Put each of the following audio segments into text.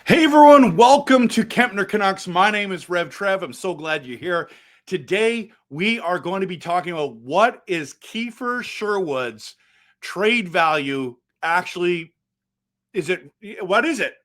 Hey everyone, welcome to Kempner Canucks. My name is RevTrev. I'm so glad you're here. Today we are going to be talking about what is Kiefer Sherwood's trade value actually what is it?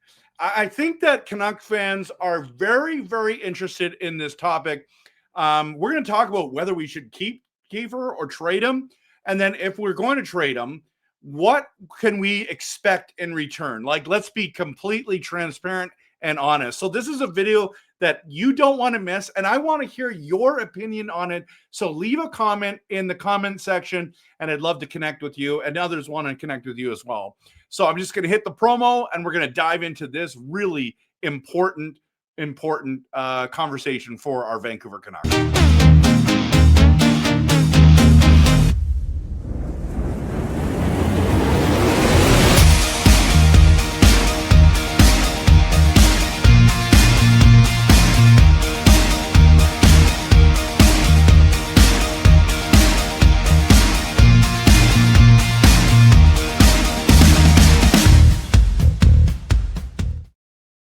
I think that Canuck fans are very, very interested in this topic. We're going to talk about whether we should keep Kiefer or trade him. And then if we're going to trade him, what can we expect in return? Like, let's be completely transparent and honest. So this is a video that you don't want to miss, and I want to hear your opinion on it. So leave a comment in the comment section, and I'd love to connect with you, and others want to connect with you as well. So I'm just going to hit the promo, and we're going to dive into this really important conversation for our Vancouver Canucks.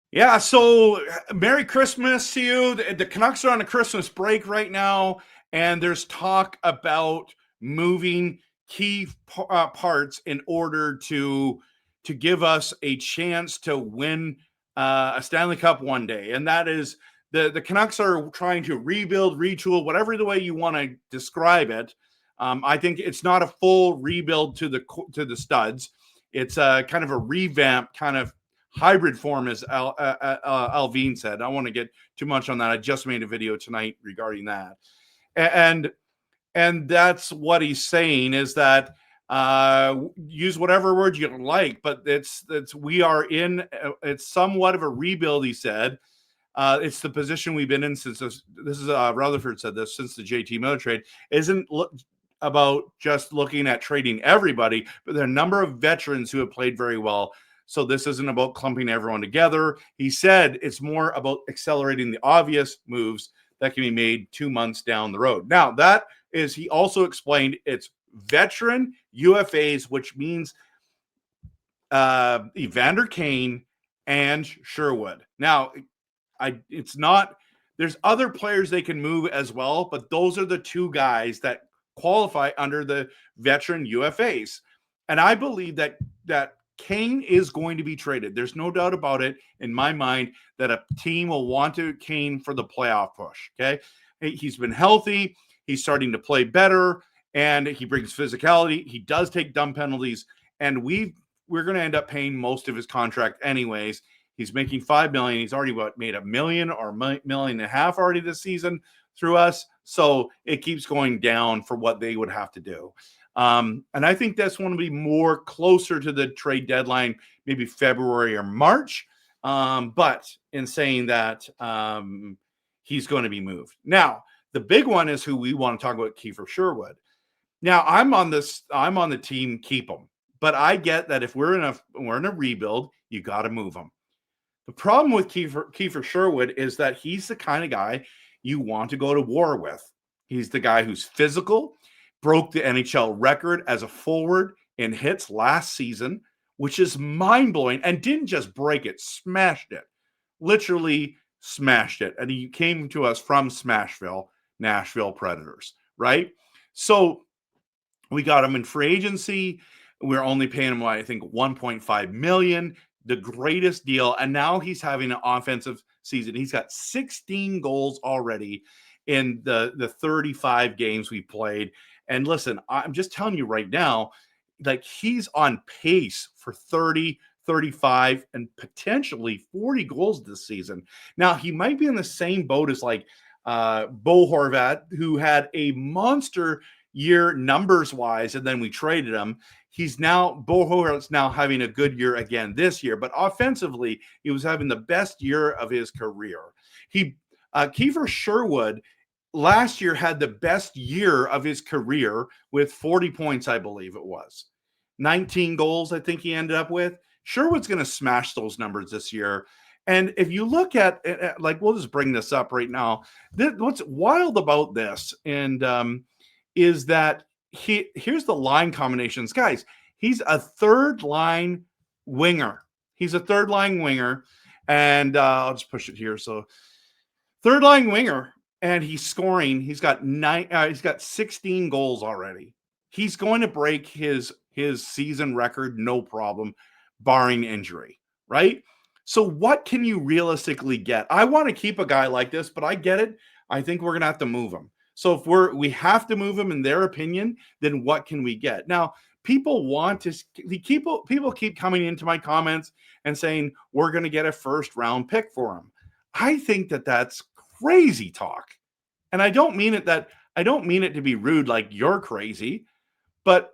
Yeah, so Merry Christmas to you. The Canucks are on a Christmas break right now, and there's talk about moving key parts in order to give us a chance to win a Stanley Cup one day. And that is the Canucks are trying to rebuild, retool, whatever the way you want to describe it. I think it's not a full rebuild to the studs. It's a kind of a revamp, kind of hybrid form, as Alvin said. I don't want to get too much on that. I just made a video tonight regarding that, and that's what he's saying is that use whatever word you like, but it's we are in. It's somewhat of a rebuild, he said. It's the position we've been in since this is Rutherford said this since the JT Miller trade. Isn't about just looking at trading everybody, but there are a number of veterans who have played very well. So this isn't about clumping everyone together. He said it's more about accelerating the obvious moves that can be made 2 months down the road. Now, that is, he also explained it's veteran UFAs, which means Evander Kane and Sherwood. Now, it's not, there's other players they can move as well, but those are the two guys that qualify under the veteran UFAs. And I believe that Kane is going to be traded. There's no doubt about it in my mind that a team will want to Kane for the playoff push. Okay. He's been healthy. He's starting to play better, and he brings physicality. He does take dumb penalties, and we're going to end up paying most of his contract anyways. He's making $5 million. He's already made $1 million or $1.5 million already this season through us. So it keeps going down for what they would have to do. And I think that's going to be more closer to the trade deadline, maybe February or March. But in saying that, he's going to be moved. Now, the big one is who we want to talk about, Kiefer Sherwood. Now, I'm on the team keep him, but I get that if we're in a rebuild, you got to move him. The problem with Kiefer Sherwood is that he's the kind of guy you want to go to war with. He's the guy who's physical. Broke the NHL record as a forward in hits last season, which is mind-blowing, and didn't just break it, smashed it. Literally smashed it. And he came to us from Smashville, Nashville Predators, right? So we got him in free agency. We're only paying him, I think, $1.5 million, the greatest deal. And now he's having an offensive season. He's got 16 goals already in the 35 games we played. And listen, I'm just telling you right now, like, he's on pace for 30, 35, and potentially 40 goals this season. Now, he might be in the same boat as like Bo Horvat, who had a monster year numbers-wise, and then we traded him. Bo Horvat's now having a good year again this year, but offensively, he was having the best year of his career. Kiefer Sherwood last year had the best year of his career with 40 points, I believe it was. 19 goals, I think he ended up with. Sherwood's going to smash those numbers this year. And if you look at, like, we'll just bring this up right now. What's wild about this is that here's the line combinations. Guys, he's a third line winger. And I'll just push it here. So third line winger, and he's scoring. He's got 16 goals already. He's going to break his season record, no problem, barring injury, right? So what can you realistically get? I want to keep a guy like this, but I get it. I think we're gonna have to move him. So if we have to move him in their opinion, then what can we get? Now, people want to people keep coming into my comments and saying we're going to get a first round pick for him. I think that that's crazy talk. And I don't mean it to be rude like you're crazy, but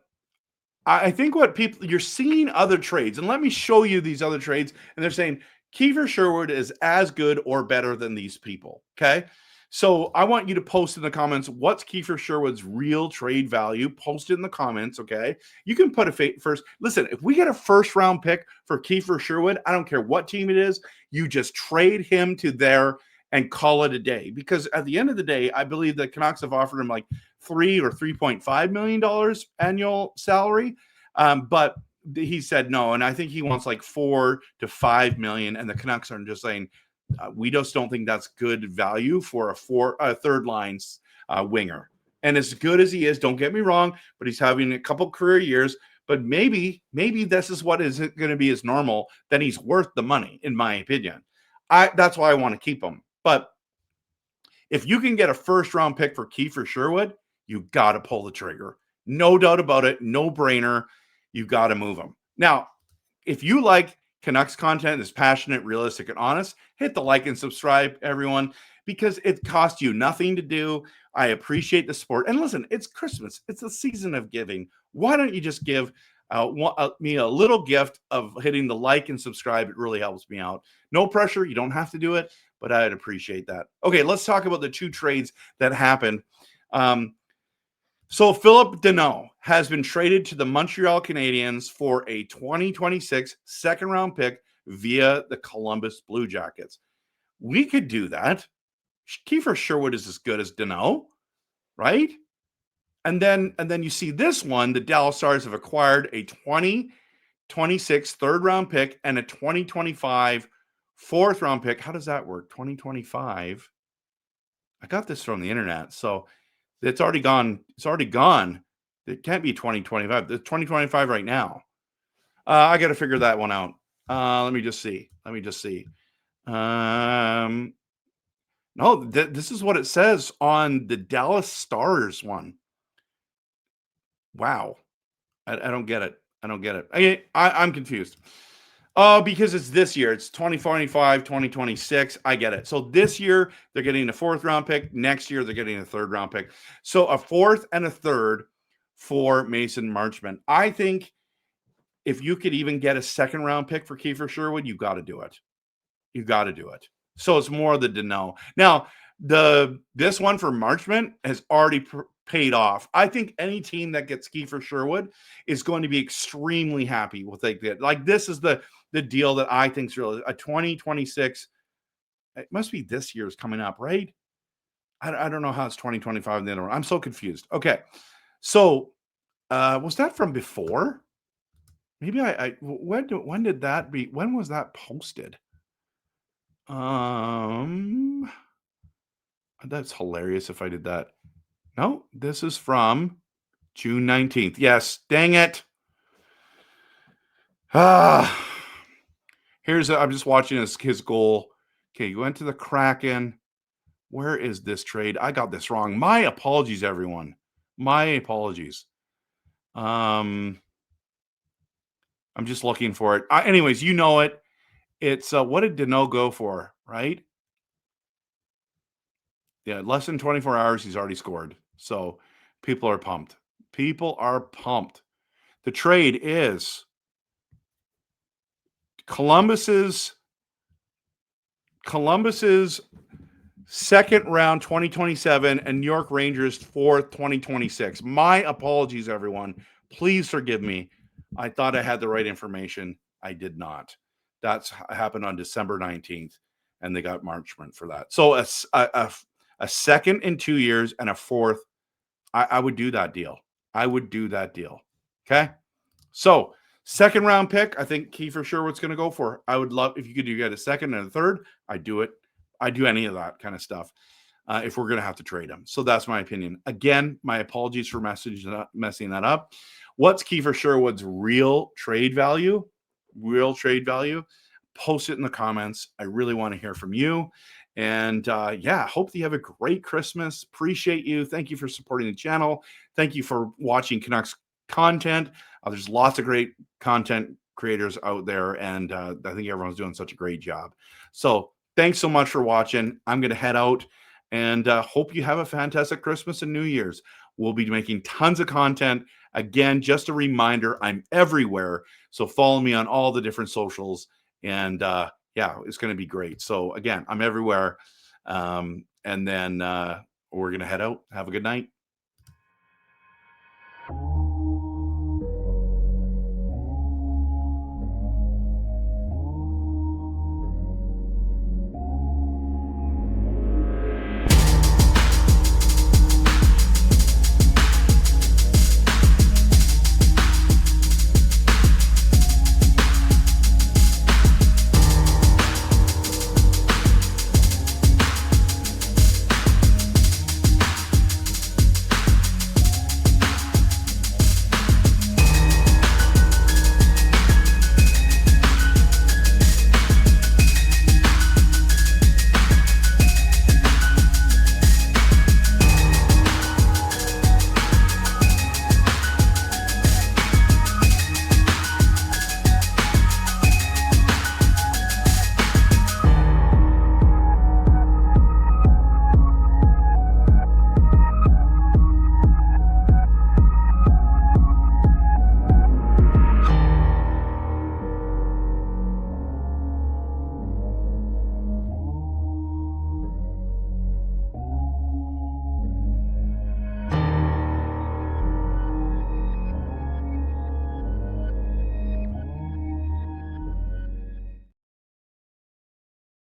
I think what people you're seeing other trades, and let me show you these other trades, and they're saying Kiefer Sherwood is as good or better than these people. Okay. So I want you to post in the comments what's Kiefer Sherwood's real trade value. Post it in the comments, okay? You can put a first. Listen, if we get a first round pick for Kiefer Sherwood, I don't care what team it is, you just trade him to there and call it a day. Because at the end of the day, I believe the Canucks have offered him like $3 or $3.5 million annual salary, but he said no, and I think he wants like $4 to $5 million, and the Canucks are just saying, we just don't think that's good value for a third line winger. And as good as he is, don't get me wrong, but he's having a couple career years. But maybe this is what is going to be his normal. Then he's worth the money, in my opinion. That's why I want to keep him. But if you can get a first round pick for Kiefer Sherwood, you got to pull the trigger. No doubt about it. No brainer. You got to move him. Now, if you like Canucks content is passionate, realistic, and honest, hit the like and subscribe, everyone, because it costs you nothing to do. I appreciate the support. And listen, it's Christmas. It's the season of giving. Why don't you just give me a little gift of hitting the like and subscribe? It really helps me out. No pressure. You don't have to do it, but I'd appreciate that. Okay, let's talk about the two trades that happened. So Philip Deneau has been traded to the Montreal Canadiens for a 2026 second-round pick via the Columbus Blue Jackets. We could do that. Kiefer Sherwood is as good as Deneau, right? And then you see this one, the Dallas Stars have acquired a 2026 third-round pick and a 2025 fourth-round pick. How does that work? 2025. I got this from the internet, so it's already gone. It's already gone. It can't be 2025. It's 2025 right now. I got to figure that one out. Let me just see. No, this is what it says on the Dallas Stars one. Wow. I don't get it. I'm confused. Because it's this year. It's 2025, 2026. I get it. So this year, they're getting a fourth round pick. Next year, they're getting a third round pick. So a fourth and a third for Mason Marchment. I think if you could even get a second round pick for Kiefer Sherwood, you got to do it. So it's more the Deneau. Now, this one for Marchment has already paid off. I think any team that gets Kiefer Sherwood is going to be extremely happy with it. Like this is the deal that I think is really a 2026. It must be this year's coming up, right? I don't know how it's 2025 in the other one. I'm so confused. Okay. So was that from before? Maybe when did that be? When was that posted? That's hilarious if I did that. No, this is from June 19th. Yes, dang it. I'm just watching his goal. Okay, you went to the Kraken. Where is this trade? I got this wrong. My apologies, everyone. My apologies. I'm just looking for it. Anyways, you know it. It's what did Deneau go for, right? Yeah, less than 24 hours, he's already scored. So people are pumped. The trade is Columbus's second round 2027 and New York Rangers fourth 2026. My apologies, everyone. Please forgive me. I thought I had the right information. I did not. That's happened on December 19th, and they got Marchment for that. So a second in 2 years and a fourth. I would do that deal. Okay. So Second round pick, I think Kiefer Sherwood's going to go for. I would love if you could get a second and a third. I'd do it. I'd do any of that kind of stuff if we're going to have to trade him. So that's my opinion. Again, my apologies for messing that up. What's Kiefer Sherwood's real trade value? Real trade value? Post it in the comments. I really want to hear from you. And yeah, hope that you have a great Christmas. Appreciate you. Thank you for supporting the channel. Thank you for watching Canucks content. There's lots of great content creators out there, and I think everyone's doing such a great job. So thanks so much for watching. I'm going to head out, and hope you have a fantastic Christmas and New Year's. We'll be making tons of content. Again, just a reminder, I'm everywhere. So follow me on all the different socials, and yeah, it's going to be great. So again, I'm everywhere. And then we're going to head out. Have a good night.